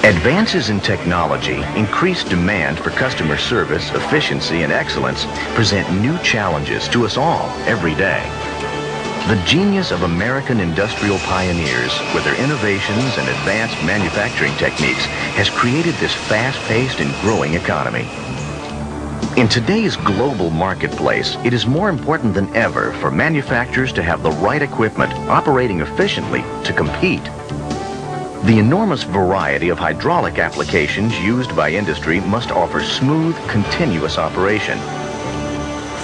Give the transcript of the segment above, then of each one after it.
Advances in technology, increased demand for customer service, efficiency, and excellence present new challenges to us all every day. The genius of American industrial pioneers, with their innovations and advanced manufacturing techniques, has created this fast-paced and growing economy. In today's global marketplace, it is more important than ever for manufacturers to have the right equipment operating efficiently to compete. The enormous variety of hydraulic applications used by industry must offer smooth, continuous operation.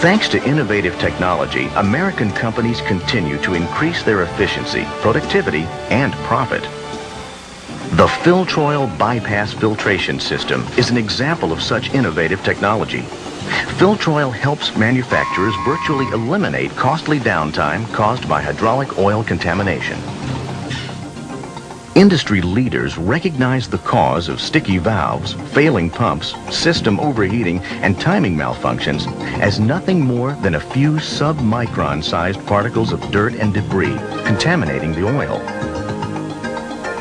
Thanks to innovative technology, American companies continue to increase their efficiency, productivity, and profit. The Filtroil Bypass Filtration System is an example of such innovative technology. Filtroil helps manufacturers virtually eliminate costly downtime caused by hydraulic oil contamination. Industry leaders recognize the cause of sticky valves, failing pumps, system overheating, and timing malfunctions as nothing more than a few sub-micron-sized particles of dirt and debris contaminating the oil.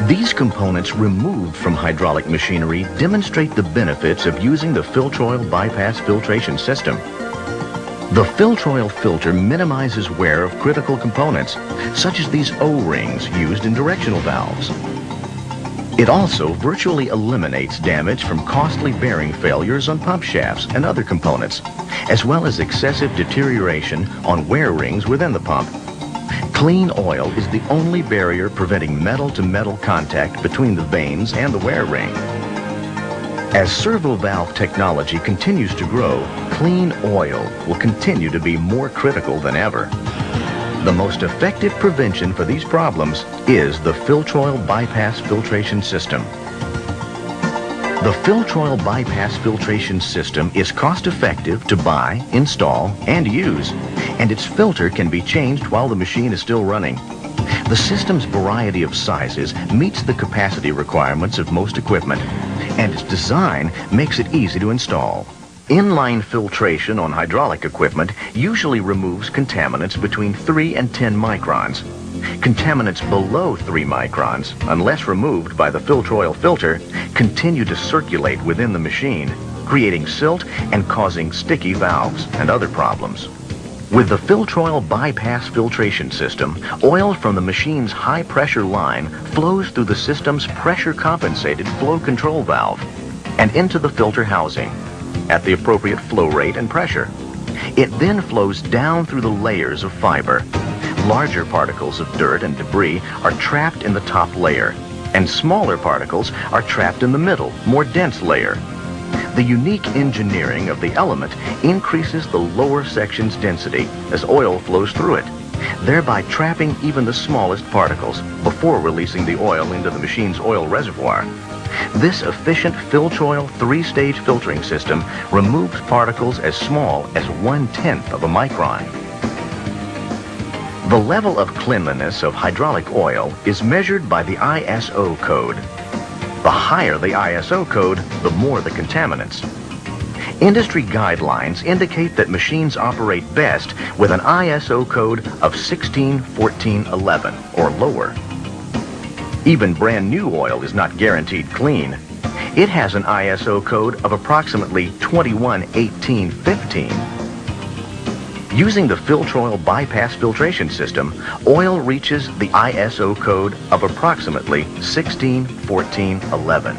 These components removed from hydraulic machinery demonstrate the benefits of using the Filtroil Bypass Filtration System. The Filtroil filter minimizes wear of critical components, such as these O-rings used in directional valves. It also virtually eliminates damage from costly bearing failures on pump shafts and other components, as well as excessive deterioration on wear rings within the pump. Clean oil is the only barrier preventing metal-to-metal contact between the vanes and the wear ring. As servo valve technology continues to grow, clean oil will continue to be more critical than ever. The most effective prevention for these problems is the Filtroil Bypass Filtration System. The Filtroil Bypass Filtration System is cost-effective to buy, install, and use, and its filter can be changed while the machine is still running. The system's variety of sizes meets the capacity requirements of most equipment, and its design makes it easy to install. Inline filtration on hydraulic equipment usually removes contaminants between 3 and 10 microns. Contaminants below 3 microns, unless removed by the Filtroil filter, continue to circulate within the machine, creating silt and causing sticky valves and other problems. With the Filtroil Bypass Filtration System, oil from the machine's high-pressure line flows through the system's pressure-compensated flow control valve and into the filter housing at the appropriate flow rate and pressure. It then flows down through the layers of fiber. Larger particles of dirt and debris are trapped in the top layer, and smaller particles are trapped in the middle, more dense layer. The unique engineering of the element increases the lower section's density as oil flows through it, thereby trapping even the smallest particles before releasing the oil into the machine's oil reservoir. This efficient Filtroil 3-stage filtering system removes particles as small as 1/10 of a micron. The level of cleanliness of hydraulic oil is measured by the ISO code. The higher the ISO code, the more the contaminants. Industry guidelines indicate that machines operate best with an ISO code of 16-14-11 or lower. Even brand new oil is not guaranteed clean. It has an ISO code of approximately 21-18-15. Using the Filtroil Bypass Filtration System, oil reaches the ISO code of approximately 16-14-11.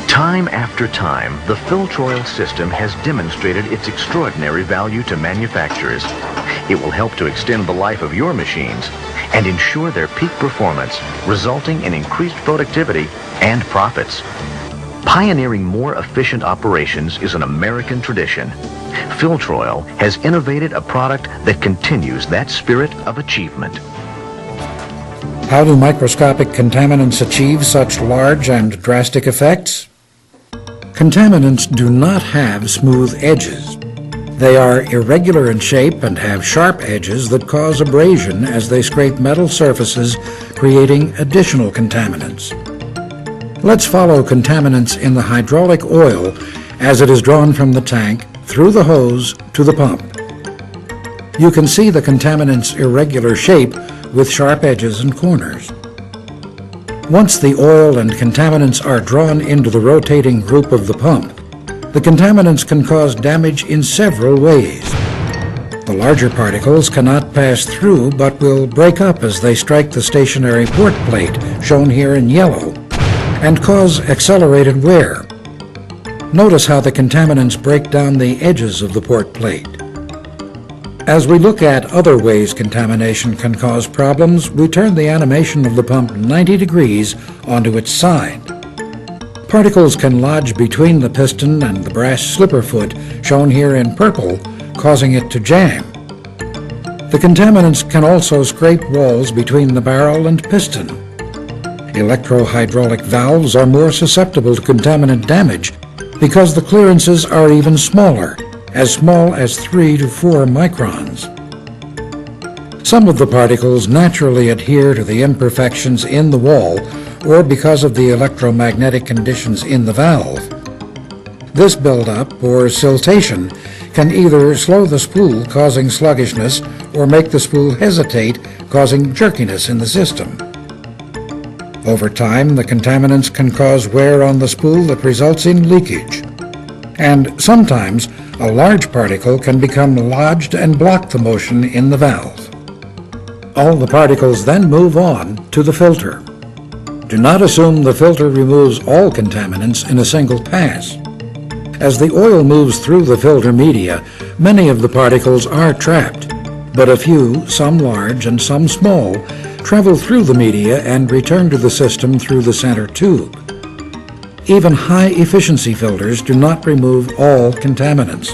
Time after time, the Filtroil system has demonstrated its extraordinary value to manufacturers. It will help to extend the life of your machines and ensure their peak performance, resulting in increased productivity and profits. Pioneering more efficient operations is an American tradition. Filtroil has innovated a product that continues that spirit of achievement. How do microscopic contaminants achieve such large and drastic effects? Contaminants do not have smooth edges. They are irregular in shape and have sharp edges that cause abrasion as they scrape metal surfaces, creating additional contaminants. Let's follow contaminants in the hydraulic oil as it is drawn from the tank through the hose to the pump. You can see the contaminant's irregular shape with sharp edges and corners. Once the oil and contaminants are drawn into the rotating group of the pump, the contaminants can cause damage in several ways. The larger particles cannot pass through but will break up as they strike the stationary port plate, shown here in yellow, and cause accelerated wear. Notice how the contaminants break down the edges of the port plate. As we look at other ways contamination can cause problems, we turn the animation of the pump 90 degrees onto its side. Particles can lodge between the piston and the brass slipper foot, shown here in purple, causing it to jam. The contaminants can also scrape walls between the barrel and piston. Electro-hydraulic valves are more susceptible to contaminant damage because the clearances are even smaller, as small as 3 to 4 microns. Some of the particles naturally adhere to the imperfections in the wall or because of the electromagnetic conditions in the valve. This buildup, or siltation, can either slow the spool, causing sluggishness, or make the spool hesitate, causing jerkiness in the system. Over time, the contaminants can cause wear on the spool that results in leakage. And sometimes, a large particle can become lodged and block the motion in the valve. All the particles then move on to the filter. Do not assume the filter removes all contaminants in a single pass. As the oil moves through the filter media, many of the particles are trapped, but a few, some large and some small, travel through the media and return to the system through the center tube. Even high-efficiency filters do not remove all contaminants.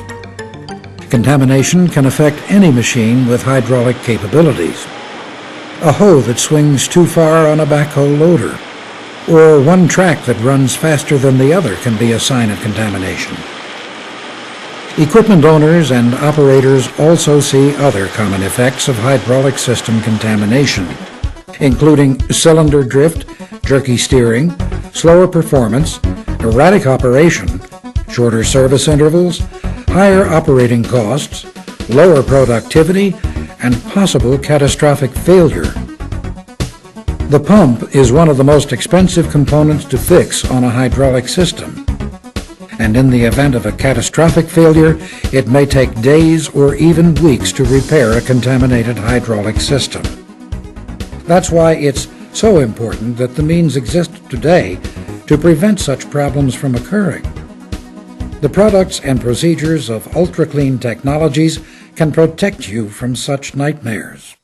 Contamination can affect any machine with hydraulic capabilities. A hoe that swings too far on a backhoe loader, or one track that runs faster than the other can be a sign of contamination. Equipment owners and operators also see other common effects of hydraulic system contamination, including cylinder drift, jerky steering, slower performance, erratic operation, shorter service intervals, higher operating costs, lower productivity, and possible catastrophic failure. The pump is one of the most expensive components to fix on a hydraulic system, and in the event of a catastrophic failure, it may take days or even weeks to repair a contaminated hydraulic system. That's why it's so important that the means exist today to prevent such problems from occurring. The products and procedures of ultra-clean technologies can protect you from such nightmares.